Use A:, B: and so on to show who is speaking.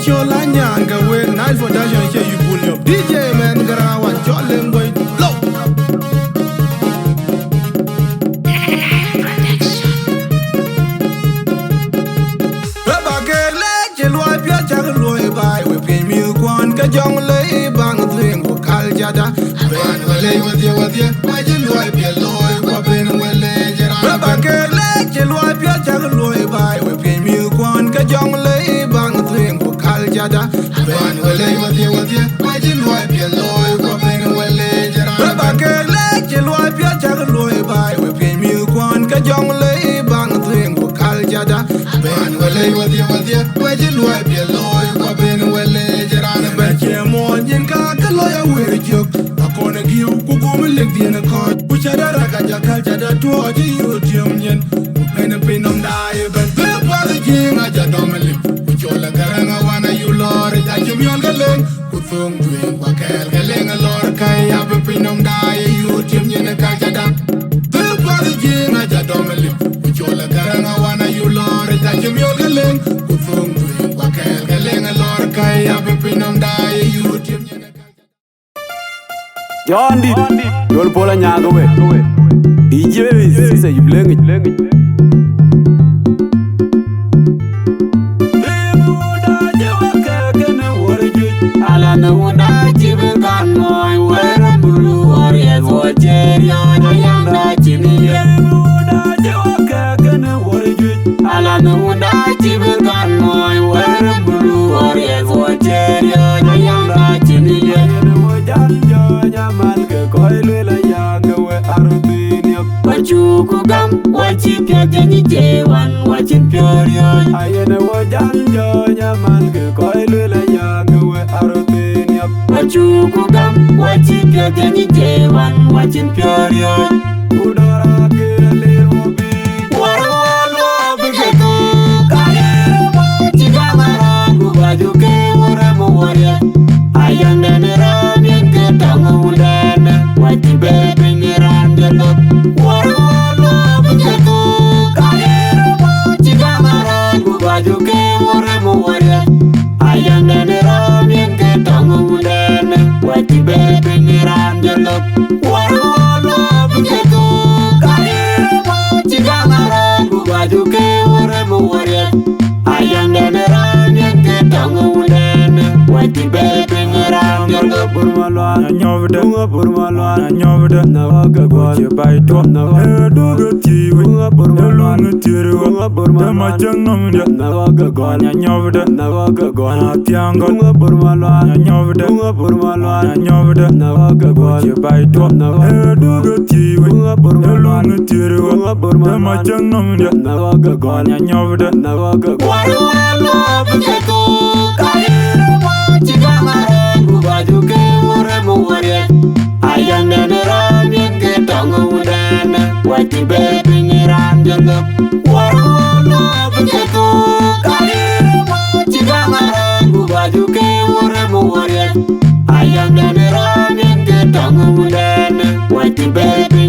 A: chola nyanga we night for dashan che you pull up DJ man garawan cholen boy low Baba ke le che loi pia cha loi bai we pe mi kwan ka jong le bang thing ko kal jada ben wele wadie ma je loi pia loi ko ben wele jara Baba ke le che loi pia cha loi bai we pe mi kwan ka jong le bang thing ko kal jada ben wele wadie ma je loi pia loi ko ben wele jara Baba ke le che loi pia cha loi bai we pe mi kwan ka jong le bang thing ko kal jada ben wele wadie ma je loi pia loi ko ben wele jara ben che mo nyin ka loi we jok akona gi ku go me leg di na ko ku cha da ra ka ja kal cha da to ji yu tiom nyen ku pen pen nom da ye ben pe pa ji nga ja do me lim ku cho la garanga wana yu lor ja ji mi on galen ku thong tu kwa kel galen lor kai ya pe pen nom da ye yu tiom nyen ka cha da pe pa ji nga ja do me lim ku cho la garanga wana yu lor ja ji mi on galen ku thong tu kwa kel galen lor kai ya pe pen nom da ye yu tiom nyen
B: John did Yol Pola Nyago we DJ say you bling it
C: Ala na wunda jibe kan moy wera bulu warriors wajeria na yanda chiniye Ala na wunda jibe kan moy wera bulu warriors wajeria na yanda chiniye Wachuku gam wachi pya jani jewan wachin pyoryo
B: Ayene wajan jonya man ke koilu la yang we arotin yap
C: Wachuku gam wachi pya jani jewan wachin pyoryo
B: Udara ke liru bi
C: Warwalo biketu kalero chiga marangu baju ke waramo warya Ayanda nerabien ke tangu undana wachi bebe nirandelo Warwalo biketu kalero chiga marangu baju ke waramo warya Ayanda nerabien ke tangu undana wachi bebe nirandelo Warwalo biketu kalero chiga marangu baju ke waramo warya Ayanda nerabien ke tangu undana wachi bebe nirandelo
B: Burmalwana nyovde burmalwana nyovde na waga gwaje baito na waga tiwi burmalwana tiru burmalwana majang nomde na waga gwana nyovde na waga gwana tiango burmalwana nyovde burmalwana nyovde na waga gwaje baito na waga tiwi burmalwana tiru burmalwana majang nomde na waga gwana nyovde na waga
C: Warwalo biketu kalero chiga marangu baju ke waramo warya Ayanda nerabien ke tangu undana wachi bebe nirandelo Warwalo biketu kalero chiga marangu baju ke waramo warya Ayanda nerabien ke tangu undana wachi bebe